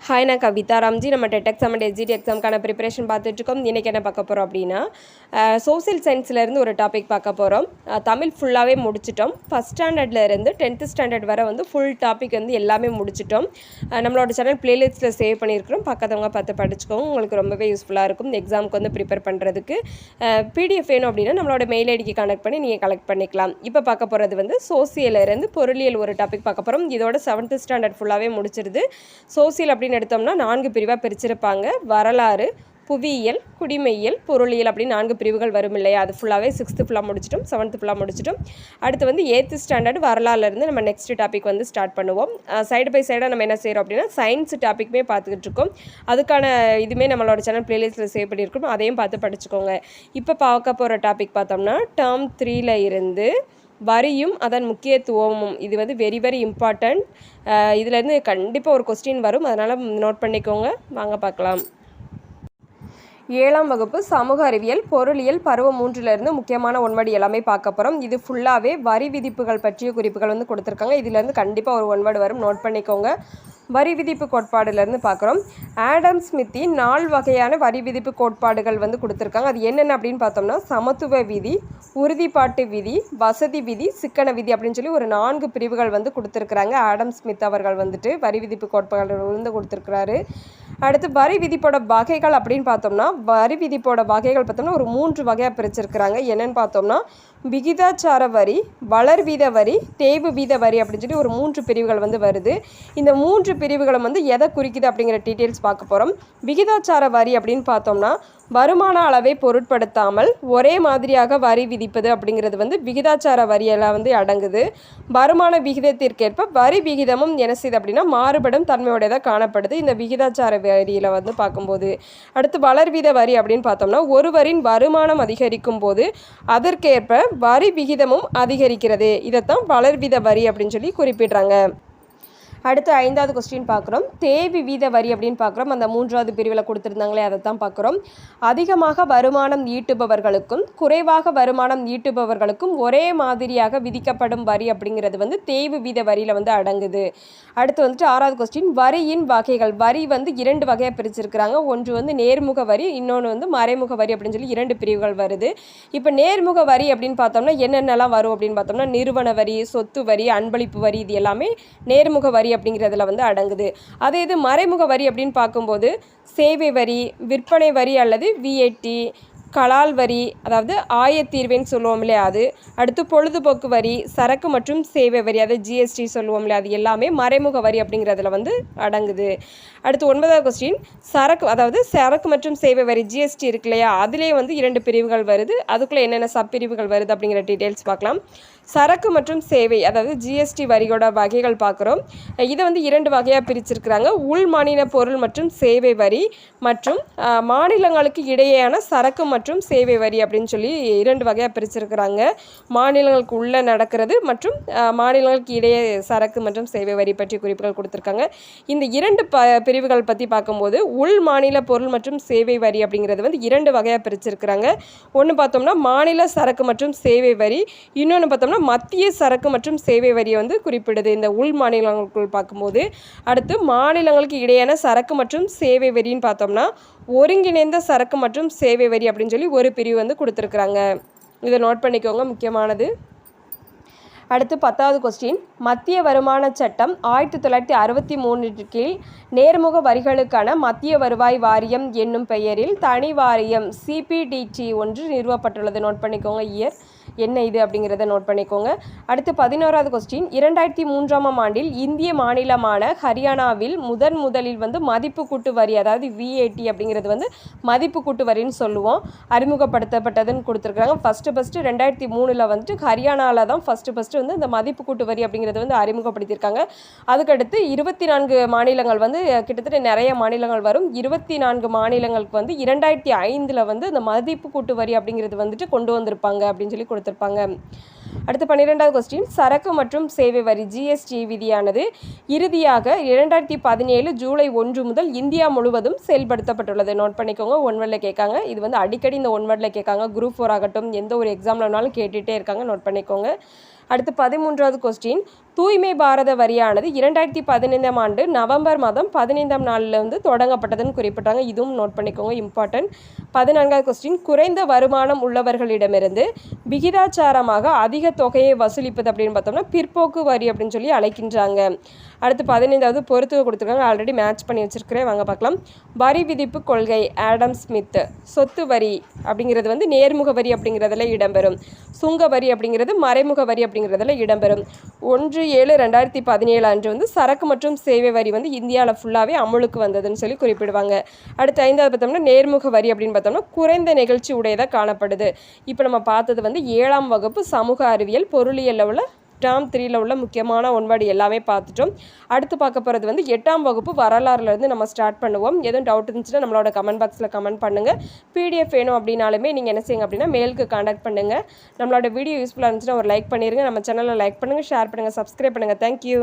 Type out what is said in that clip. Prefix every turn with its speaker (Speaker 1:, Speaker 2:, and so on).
Speaker 1: Hi, நான் கவிதா ராம்ஜி. நம்ம TET exam and SGT எக்ஸாமுக்கான ப்ரிப்பரேஷன் பார்த்துட்ருக்கோம். இன்றைக்கி என்ன பார்க்க போகிறோம் அப்படின்னா, சோசியல் சயின்ஸ்லேருந்து ஒரு டாபிக் பார்க்க போகிறோம். தமிழ் ஃபுல்லாகவே முடிச்சிட்டோம். ஃபஸ்ட் ஸ்டாண்டர்ட்லேருந்து 10th ஸ்டாண்டர்ட் வரை வந்து ஃபுல் டாபிக் வந்து எல்லாமே முடிச்சிட்டோம். நம்மளோட சேனல் ப்ளேலிஸ்ட்டில் சேவ் பண்ணியிருக்கிறோம். பக்கத்தவங்க பார்த்து படிச்சுக்கோங்க. உங்களுக்கு ரொம்பவே யூஸ்ஃபுல்லாக இருக்கும் எக்ஸாமுக்கு வந்து ப்ரிப்பேர் பண்ணுறதுக்கு. பிடிஎஃப் வேணும் அப்படின்னா நம்மளோட மெயில் ஐடிக்கு கனெக்ட் பண்ணி நீங்கள் கலெக்ட் பண்ணிக்கலாம். இப்போ பார்க்க போகிறது வந்து சோசியலேருந்து பொருளியல் ஒரு டாபிக் பார்க்க போகிறோம். இதோட 7th ஸ்டாண்டர்ட் ஃபுல்லாகவே முடிச்சிருது. சோசியல் அப்படின்னு எடுத்தோம்னா 4 பிரிவாக பிரிச்சிருப்பாங்க. வரலாறு, புவியியல், குடிமையியல், பொருளியல் அப்படின்னு 4 பிரிவுகள் வரும் இல்லையா? அது ஃபுல்லாகவே 6th ஃபுல்லாக முடிச்சிட்டோம், 7th ஃபுல்லாக முடிச்சிட்டோம். அடுத்து வந்து 8th ஸ்டாண்டர்ட் வரலாறுலேருந்து நம்ம நெக்ஸ்ட் டாபிக் வந்து ஸ்டார்ட் பண்ணுவோம். சைடு பை சைடாக நம்ம என்ன செய்கிறோம் அப்படின்னா சயின்ஸ் டாப்பிக்குமே பார்த்துக்கிட்டு இருக்கோம். அதுக்கான இதுவுமே நம்மளோட சேனல் ப்ளேலிஸ்ட்டில் சேவ் பண்ணியிருக்கோம். அதையும் பார்த்து படிச்சுக்கோங்க. இப்போ பார்க்க போகிற டாபிக் பார்த்தோம்னா டேர்ம் 3ல் இருந்து வரியும் அதன் முக்கியத்துவமும். இது வந்து வெரி வெரி இம்பார்ட்டண்ட். இதுலேருந்து கண்டிப்பாக ஒரு கொஸ்டின் வரும், அதனால் நோட் பண்ணிக்கோங்க. வாங்க பார்க்கலாம். 7ஆம் வகுப்பு சமூக அறிவியல் பொருளியல் பருவம் 3லேருந்து முக்கியமான ஒன்வடி எல்லாமே பார்க்க போகிறோம். இது ஃபுல்லாகவே வரி விதிப்புகள் பற்றிய குறிப்புகள் வந்து கொடுத்துருக்காங்க. இதுலேருந்து கண்டிப்பாக ஒரு ஒன்வர்டு வரும், நோட் பண்ணிக்கோங்க. வரி விதிப்பு கோட்பாடுலேருந்து பார்க்குறோம். ஆடம் ஸ்மித்தின் 4 வகையான வரி விதிப்பு கோட்பாடுகள் வந்து கொடுத்துருக்காங்க. அது என்னென்ன அப்படின்னு பார்த்தோம்னா சமத்துவ விதி, உறுதிப்பாட்டு விதி, வசதி விதி, சிக்கன விதி அப்படின்னு சொல்லி ஒரு 4 பிரிவுகள் வந்து கொடுத்துருக்குறாங்க. ஆடம் ஸ்மித் அவர்கள் வந்துட்டு வரி விதிப்பு கோட்பாடுகள் வந்து கொடுத்துருக்குறாரு. அடுத்து வரி விதிப்போட வகைகள் அப்படின்னு பார்த்தோம்னா வரி விதிப்போட வகைகள் பார்த்தோம்னா ஒரு 3 வகையாக பிரிச்சிருக்கிறாங்க. என்னென்னு பார்த்தோம்னா விகிதாச்சார வரி, வளர் வீத வரி, தேய்வு வீத வரி அப்படின்னு சொல்லி ஒரு 3 பிரிவுகள் வந்து வருது. இந்த 3 பிரிவுகளும் வந்து எதை குறிக்குது அப்படிங்கிற டீட்டெயில்ஸ் பார்க்க போகிறோம். விகிதாச்சார வரி அப்படின்னு பார்த்தோம்னா வருமான அளவை பொருட்படுத்தாமல் ஒரே மாதிரியாக வரி விதிப்பது அப்படிங்கிறது வந்து விகிதாச்சார வரியெல்லாம் வந்து அடங்குது. வருமான விகிதத்திற்கேற்ப வரி விகிதமும் என்ன செய்யுது அப்படின்னா மாறுபடும் தன்மையுடையதாக காணப்படுது இந்த விகிதாச்சார வரியில் வந்து பார்க்கும்போது. அடுத்து வளர்வீத வரி அப்படின்னு பார்த்தோம்னா ஒருவரின் வருமானம் அதிகரிக்கும் போது அதற்கேற்ப வரி விகிதமும் அதிகரிக்கிறது. இதைத்தான் வளர்வீத வரி அப்படின்னு சொல்லி குறிப்பிடுறாங்க. அடுத்து 5வது கொஸ்டின் பார்க்குறோம். தேய்வு வீத வரி அப்படின்னு பார்க்குறோம். அந்த 3வது பிரிவில் கொடுத்துருந்தாங்களே அதை தான் பார்க்குறோம். அதிகமாக வருமானம் ஈட்டுபவர்களுக்கும் குறைவாக வருமானம் ஈட்டுபவர்களுக்கும் ஒரே மாதிரியாக விதிக்கப்படும் வரி அப்படிங்கிறது வந்து தேய்வு வீத வரியில் வந்து அடங்குது. அடுத்து வந்துட்டு 6வது கொஸ்டின் வரியின் வகைகள். வரி வந்து 2 வகையாக பிரிச்சிருக்கிறாங்க. ஒன்று வந்து நேர்முக வரி, இன்னொன்று வந்து மறைமுக வரி அப்படின்னு சொல்லி 2 பிரிவுகள் வருது. இப்போ நேர்முக வரி அப்படின்னு பார்த்தோம்னா என்னென்னலாம் வரும் அப்படின்னு பார்த்தோம்னா நிறுவன வரி, சொத்து வரி, அன்பளிப்பு வரி, இது எல்லாமே நேர்முக வரி அப்படிங்கிறதுல வந்து அடங்குது. அதே இது மறைமுக வரி அப்படின்னு பார்க்கும்போது சேவை வரி, விற்பனை வரி அல்லது விஏடி, கலால் வரி அதாவது ஆயத்தீர்வைன்னு சொல்லுவோம் இல்லையா அது, அடுத்து பொழுதுபோக்கு வரி, சரக்கு மற்றும் சேவை வரி அதாவது ஜிஎஸ்டி சொல்லுவோம் இல்லையா, அது எல்லாமே மறைமுக வரி அப்படிங்கிறதுல வந்து அடங்குது. அடுத்து 9வது கொஸ்டின் சரக்கு மற்றும் சேவை வரி ஜிஎஸ்டி இருக்கு இல்லையா, அதுலேயே வந்து 2 பிரிவுகள் வருது. அதுக்குள்ளே என்னென்ன சப்பிரிவுகள் வருது அப்படிங்கிற டீட்டெயில்ஸ் பார்க்கலாம். சரக்கு மற்றும் சேவை அதாவது ஜிஎஸ்டி வரியோட வகைகள் பார்க்குறோம். இதை வந்து 2 வகையாக பிரிச்சிருக்கிறாங்க. உள் மாநில பொருள் மற்றும் சேவை வரி மற்றும் மாநிலங்களுக்கு இடையேயான சரக்கு மற்றும் சேவை வரி அப்படின்னு சொல்லி 2 வகையாக பிரிச்சிருக்கிறாங்க. மாநிலங்களுக்கு உள்ளே நடக்கிறது மற்றும் மாநிலங்களுக்கு இடையே சரக்கு மற்றும் சேவை வரி பற்றி குறிப்புகள் கொடுத்துருக்காங்க. இந்த 2 பிரிவுகள் பற்றி பார்க்கும்போது உள் மாநில பொருள் மற்றும் சேவை வரி அப்படிங்கிறது வந்து 2 வகையாக பிரிச்சிருக்கிறாங்க. ஒன்று பார்த்தோம்னா மாநில சரக்கு மற்றும் சேவை வரி, இன்னொன்று பார்த்தோம்னா மத்திய சரக்கு மற்றும் சேவை வரியை வந்து குறிப்பிடுது இந்த உள் மாநிலங்களுக்குள் பார்க்கும்போது. அடுத்து மாநிலங்களுக்கு இடையான சரக்கு மற்றும் சேவை வரின்னு பார்த்தோம்னா ஒருங்கிணைந்த சரக்கு மற்றும் சேவை வரி அப்படின்னு சொல்லி ஒரு பிரிவு வந்து கொடுத்துருக்குறாங்க. இதை நோட் பண்ணிக்கோங்க, முக்கியமானது. அடுத்து 10வது கொஸ்டின். மத்திய வருமான சட்டம் 1963 கீழ் நேர்முக வரிகளுக்கான மத்திய வருவாய் வாரியம் என்னும் பெயரில் தனி வாரியம் சிபிடிடி ஒன்று நிறுவப்பட்டுள்ளது. நோட் பண்ணிக்கோங்க, இயர் என்ன இது அப்படிங்கிறத நோட் பண்ணிக்கோங்க. அடுத்து 11வது கொஸ்டின். 2003ஆம் ஆண்டில் இந்திய மாநிலமான ஹரியானாவில் முதலில் வந்து மதிப்பு கூட்டு வரி அதாவது விஏடி அப்படிங்கிறது வந்து மதிப்பு கூட்டு வரின்னு சொல்லுவோம் அறிமுகப்படுத்தப்பட்டதுன்னு கொடுத்துருக்காங்க. ஃபஸ்ட்டு 2003 வந்துட்டு ஹரியானாவில் தான் ஃபஸ்ட்டு வந்து இந்த மதிப்பு கூட்டு வரி அப்படிங்கிறது வந்து அறிமுகப்படுத்தியிருக்காங்க. அதுக்கடுத்து 24 மாநிலங்கள் வந்து கிட்டத்தட்ட நிறைய மாநிலங்கள் வரும். 24 மாநிலங்களுக்கு வந்து 2005 வந்து இந்த மதிப்பு கூட்டு வரி அப்படிங்கிறது வந்துட்டு கொண்டு வந்திருப்பாங்க அப்படின்னு சொல்லி கொடுத்துருப்பாங்க. அடுத்து 12வது கொஸ்டின். சரக்கு மற்றும் சேவை வரி ஜிஎஸ்டி விதியானது இறுதியாக 2017 ஜூலை 1 முதல் இந்தியா முழுவதும் செயல்படுத்தப்பட்டுள்ளது. நோட் பண்ணிக்கோங்க, ஒன்வர்டில் கேட்காங்க. இது வந்து அடிக்கடி இந்த ஒன்வர்டில் கேட்காங்க. குரூப் 4 ஆகட்டும் எந்த ஒரு எக்ஸாம்லனாலும் கேட்டுகிட்டே இருக்காங்க, நோட் பண்ணிக்கோங்க. அடுத்து 13வது கொஸ்டின். தூய்மை பாரத வரியானது 2015ஆம் ஆண்டு நவம்பர் மாதம் 15ஆம் நாளில் வந்து தொடங்கப்பட்டதுன்னு குறிப்பிட்டாங்க. இதுவும் நோட் பண்ணிக்கோங்க, இம்பார்ட்டன்ட். 14வது கொஸ்டின், குறைந்த வருமானம் உள்ளவர்களிடமிருந்து விகிதாச்சாரமாக அதிக தொகையை வசூலிப்பது அப்படின்னு பார்த்தோம்னா பிற்போக்கு வரி அப்படின்னு சொல்லி அழைக்கின்றாங்க. அடுத்து 15வது பொறுத்துக கொடுத்துருக்காங்க, ஆல்ரெடி மேட்ச் பண்ணி வச்சுருக்கிறேன், வாங்க பார்க்கலாம். வரி விதிப்பு கொள்கை ஆடம் ஸ்மித். சொத்து வரி அப்படிங்கிறது வந்து நேர்முக வரி அப்படிங்கிறதுல இடம்பெறும். சுங்க வரி அப்படிங்கிறது மறைமுக வரி அப்படிங்கிறதுல இடம்பெறும். 1/7/2017 அன்று வந்து சரக்கு மற்றும் சேவை வரி வந்து இந்தியாவில் ஃபுல்லாகவே அமுலுக்கு வந்ததுன்னு சொல்லி குறிப்பிடுவாங்க. அடுத்து 5வது பார்த்தோம்னா நேர்முக வரி அப்படின்னு பார்த்தோம்னா குறைந்த நிகழ்ச்சி உடையதாக காணப்படுது. இப்போ நம்ம பார்த்தது வந்து 7ஆம் வகுப்பு சமூக அறிவியல் பொருளியலில் உள்ள டேர்ம் 3ல் உள்ள முக்கியமான ஒன்வேர்டு எல்லாமே பார்த்துட்டோம். அடுத்து பார்க்க போகிறது வந்து 8ஆம் வகுப்பு வரலாறுலேருந்து நம்ம ஸ்டார்ட் பண்ணுவோம். எதுவும் டவுட் இருந்துச்சுன்னா நம்மளோட கமெண்ட் பாக்ஸில் கமெண்ட் பண்ணுங்கள். பிடிஎஃப் வேணும் அப்படின்னாலுமே நீங்கள் என்ன செய்யுங்க அப்படின்னா மெயிலுக்கு கான்டாக்ட் பண்ணுங்கள். நம்மளோட வீடியோ யூஸ்ஃபுல்லாக இருந்துச்சுன்னா ஒரு லைக் பண்ணிடுங்க. நம்ம சேனலில் லைக் பண்ணுங்கள், ஷேர் பண்ணுங்கள், சப்ஸ்கிரைப் பண்ணுங்கள். தேங்க்யூ.